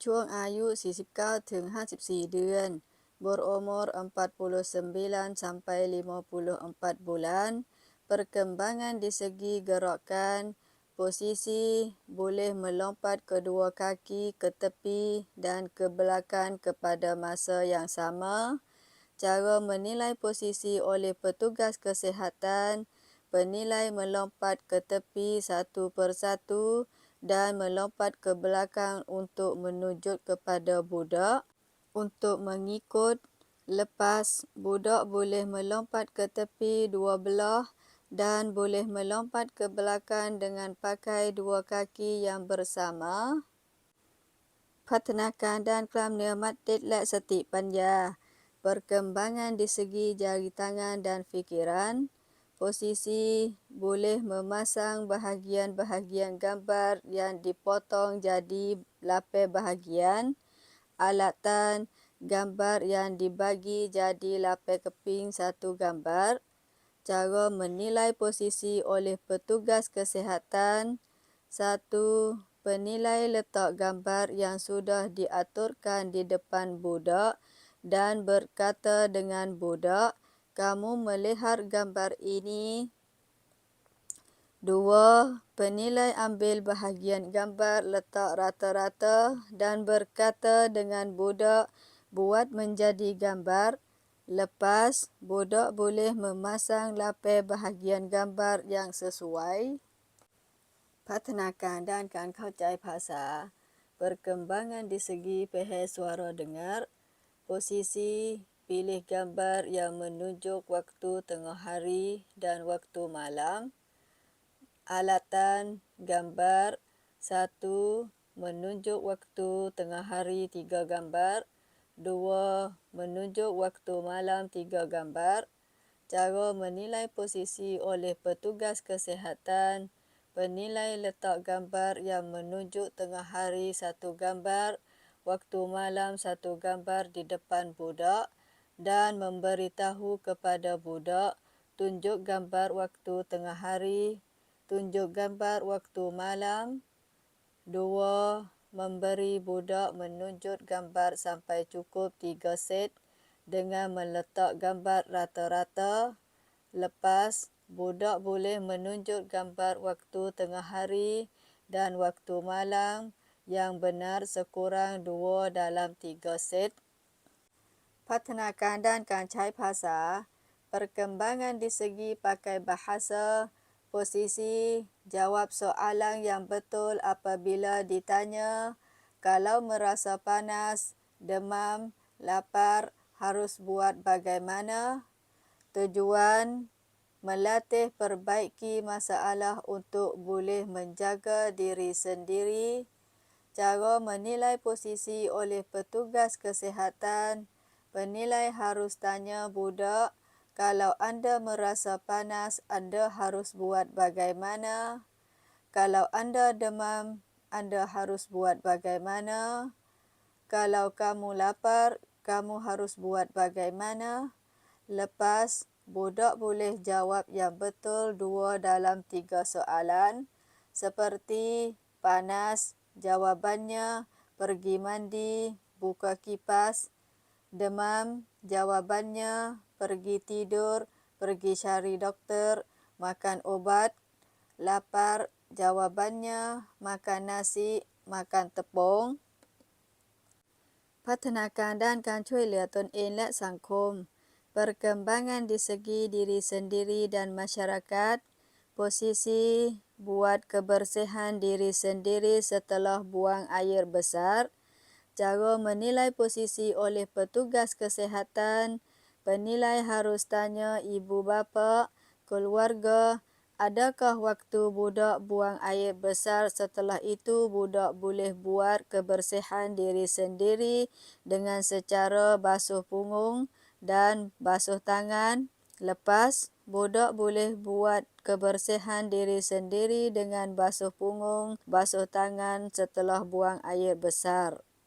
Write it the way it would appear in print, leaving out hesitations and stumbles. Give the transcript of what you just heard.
ช่วงอายุ 49 ถึง 54 เดือน berumur 49 sampai 54 bulan, perkembangan di segi gerakan, posisi, boleh melompat kedua kaki ke tepi dan ke belakang kepada masa yang sama. Cara menilai posisi oleh petugas kesihatan, penilai melompat ke tepi satu persatu dan melompat ke belakang untuk menunjuk kepada budak. Untuk mengikut, lepas, budak boleh melompat ke tepi dua belah dan boleh melompat ke belakang dengan pakai dua kaki yang bersama. พัฒนาการด้านกล้ามเนื้อมัดเด็ดและสติปัญญา perkembangan di segi jari tangan dan fikiran, posisi, boleh memasang bahagian-bahagian gambar yang dipotong jadi 8 bahagian, alatan, gambar yang dibagi jadi 8 keping satu gambar. Cara menilai posisi oleh petugas kesihatan. 1. Penilai letak gambar yang sudah diaturkan di depan budak dan berkata dengan budak, kamu melihat gambar ini. 2. Penilai ambil bahagian gambar letak rata-rata dan berkata dengan budak, buat menjadi gambar. Lepas, budak boleh memasang 8 bahagian gambar yang sesuai. พัฒนาการด้านการเข้าใจภาษา perkembangan di segi pahal suara dengar, posisi, pilih gambar yang menunjuk waktu tengah hari dan waktu malam. Alatan, gambar. 1. Menunjuk waktu tengah hari 3 gambar. 2. Menunjuk waktu malam 3 gambar. Cara menilai posisi oleh petugas kesihatan, penilai letak gambar yang menunjuk tengah hari 1 gambar, waktu malam 1 gambar di depan budak dan memberitahu kepada budak, tunjuk gambar waktu tengah hari, tunjuk gambar waktu malam. 2. Memberi budak menunjuk gambar sampai cukup 3 set dengan meletak gambar rata-rata. Lepas, budak boleh menunjuk gambar waktu tengah hari dan waktu malam yang benar sekurang 2 dalam 3 set. พัฒนาการด้านการใช้ภาษา perkembangan di segi pakai bahasa, posisi, jawab soalan yang betul apabila ditanya, kalau merasa panas, demam, lapar, harus buat bagaimana. Tujuan, melatih perbaiki masalah untuk boleh menjaga diri sendiri. Cara menilai posisi oleh petugas kesihatan, penilai harus tanya budak, kalau anda merasa panas, anda harus buat bagaimana. Kalau anda demam, anda harus buat bagaimana. Kalau kamu lapar, kamu harus buat bagaimana. Lepas, budak boleh jawab yang betul 2 dalam 3 soalan, seperti panas, jawabannya, pergi mandi, buka kipas. Demam, jawabannya, pergi tidur, pergi cari doktor, makan ubat. Lapar, jawabannya, makan nasi, makan tepung. พัฒนาการด้านการช่วยเหลือตนเองและสังคม perkembangan di segi diri sendiri dan masyarakat, posisi, buat kebersihan diri sendiri setelah buang air besar. Cara menilai posisi oleh petugas kesihatan, penilai harus tanya ibu bapa, keluarga, adakah waktu budak buang air besar, setelah itu budak boleh buat kebersihan diri sendiri dengan secara basuh punggung dan basuh tangan. Lepas, budak boleh buat kebersihan diri sendiri dengan basuh punggung, basuh tangan setelah buang air besar.